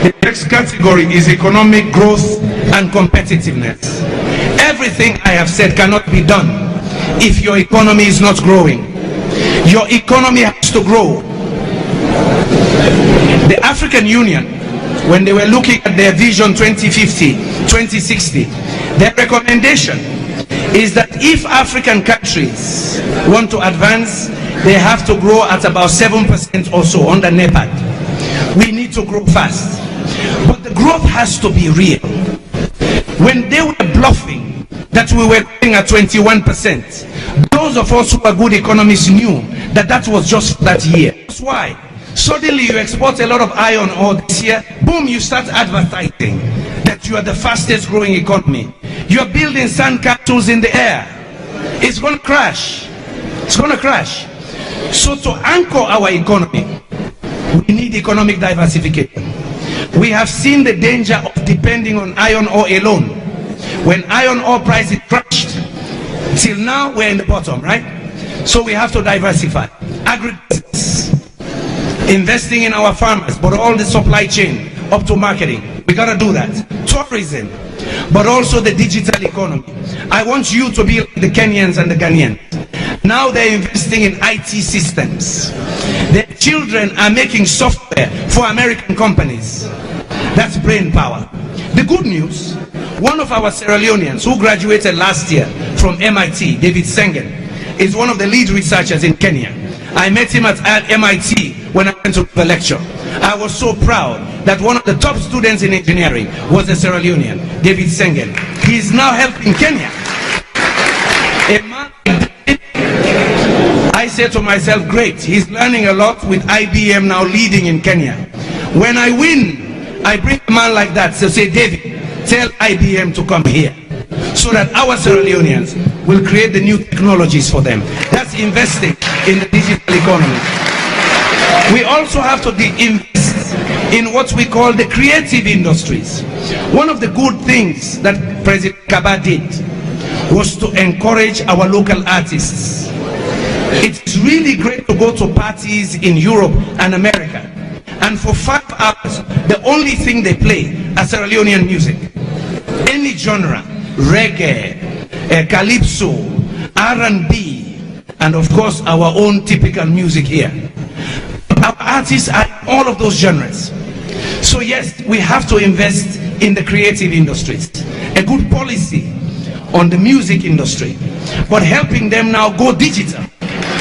The next category is economic growth and competitiveness. Everything I have said cannot be done if your economy is not growing. Your economy has to grow. The African Union, when they were looking at their vision 2050, 2060, their recommendation is that if African countries want to advance, they have to grow at about 7% or so under NEPAD. We need to grow fast. But the growth has to be real. When they were bluffing that we were growing at 21%, those of us who are good economists knew that that was just that year. That's why suddenly you export a lot of iron ore this year, boom, you start advertising that you are the fastest growing economy. You are building sand castles in the air. It's going to crash. It's going to crash. So to anchor our economy, we need economic diversification. We have seen the danger of depending on iron ore alone. When iron ore prices crashed, till now we're in the bottom, right? So we have to diversify. Agribusiness, investing in our farmers, but all the supply chain up to marketing. We got to do that. Tourism, but also the digital economy. I want you to be like the Kenyans and the Ghanaians. Now they're investing in IT systems. Their children are making software for American companies. That's brain power. The good news, one of our Sierra Leoneans who graduated last year from MIT, David Sengen, is one of the lead researchers in Kenya. I met him at MIT when I went to the lecture. I was so proud that one of the top students in engineering was a Sierra Leonean, David Sengen. He is now helping Kenya. A man, I said to myself, great, he's learning a lot with IBM now leading in Kenya. When I win, I bring a man like that to say, David, tell IBM to come here, so that our Sierra Leoneans will create the new technologies for them. That's investing in the digital economy. We also have to invest in what we call the creative industries. One of the good things that President Kaba did was to encourage our local artists. It's really great to go to parties in Europe and America, and for 5 hours, the only thing they play is Sierra Leonean music. Any genre, reggae, calypso, R&B, and of course our own typical music here. Our artists are in all of those genres. So yes, we have to invest in the creative industries. A good policy on the music industry, but helping them now go digital.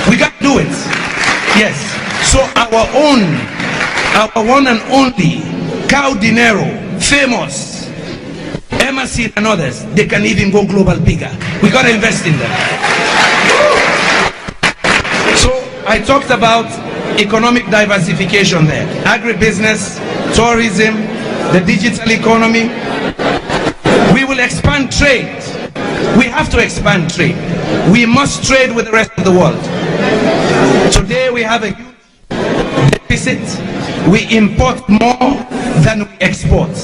We got to do it. Yes. So our one and only Cow Dinero, famous, Emerson and others, they can even go global bigger. We got to invest in them. So I talked about economic diversification there. Agribusiness, tourism, the digital economy. We will expand trade. We have to expand trade. We must trade with the rest of the world. Today we have a huge deficit. We import more than we export.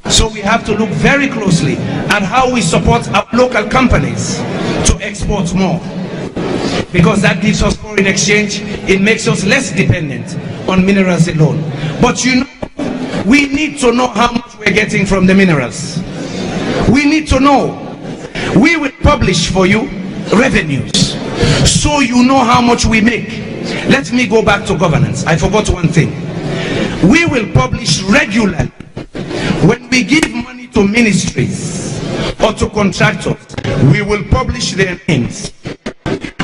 So we have to look very closely at how we support our local companies to export more, because that gives us foreign exchange. It makes us less dependent on minerals alone. But you know, we need to know how much we're getting from the minerals. We need to know. We will publish for you revenues, so you know how much we make. Let me go back to governance. I forgot one thing. We will publish regularly. When we give money to ministries or to contractors, we will publish their names.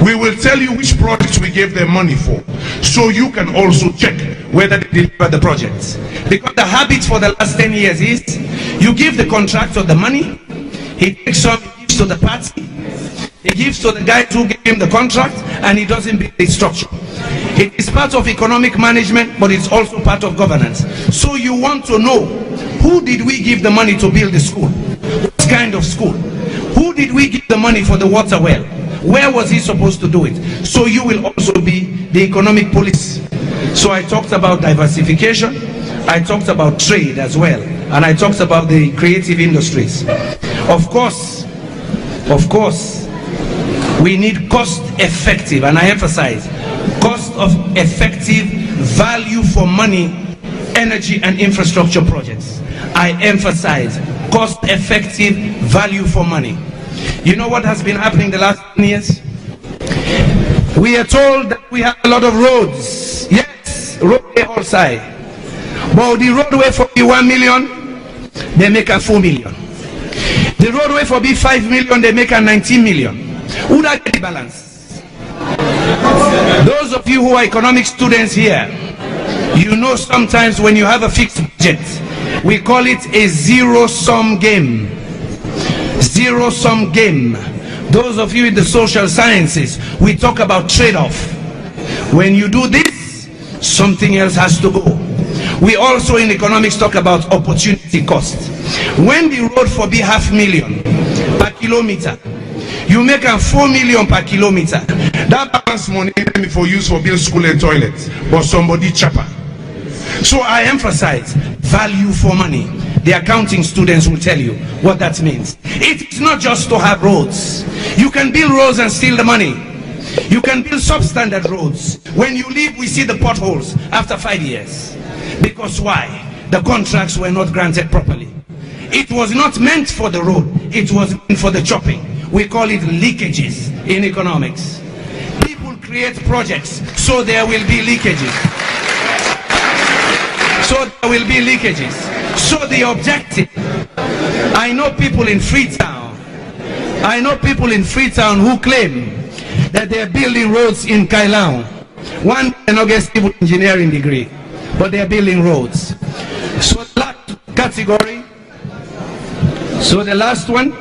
We will tell you which projects we gave them money for, so you can also check whether they deliver the projects. Because the habit for the last 10 years is, you give the contractor the money, he takes some, he gives to the party, he gives to the guys who gave him the contract, and he doesn't build the structure. It is part of economic management, but it's also part of governance. So you want to know, who did we give the money to build the school? What kind of school? Who did we give the money for the water well? Where was he supposed to do it? So you will also be the economic police. So I talked about diversification, I talked about trade as well, and I talked about the creative industries. Of course, we need cost-effective, and I emphasize, cost-effective value for money energy and infrastructure projects. I emphasize cost-effective value for money. You know what has been happening the last 10 years? We are told that we have a lot of roads. Yes, roadway all side. But the roadway for be 1 million, they make a 4 million. The roadway for be 5 million, they make a 19 million. Who that get the balance? Those of you who are economic students here, you know sometimes when you have a fixed budget, we call it a zero-sum game. Zero-sum game. Those of you in the social sciences, we talk about trade-off. When you do this, something else has to go. We also in economics talk about opportunity cost. When the road for be 500,000 per kilometer, you make a 4 million per kilometer. That balance money for use for build school and toilets, but somebody chopper. So I emphasize value for money. The accounting students will tell you what that means. It's not just to have roads. You can build roads and steal the money. You can build substandard roads. When you leave, we see the potholes after 5 years. Because why? The contracts were not granted properly. It was not meant for the road. It was meant for the chopping. We call it leakages in economics. People create projects, so there will be leakages. So there will be leakages. So the objective, I know people in Freetown who claim that they're building roads in Kailau. One cannot get civil engineering degree, but they're building roads. So the last category, so the last one,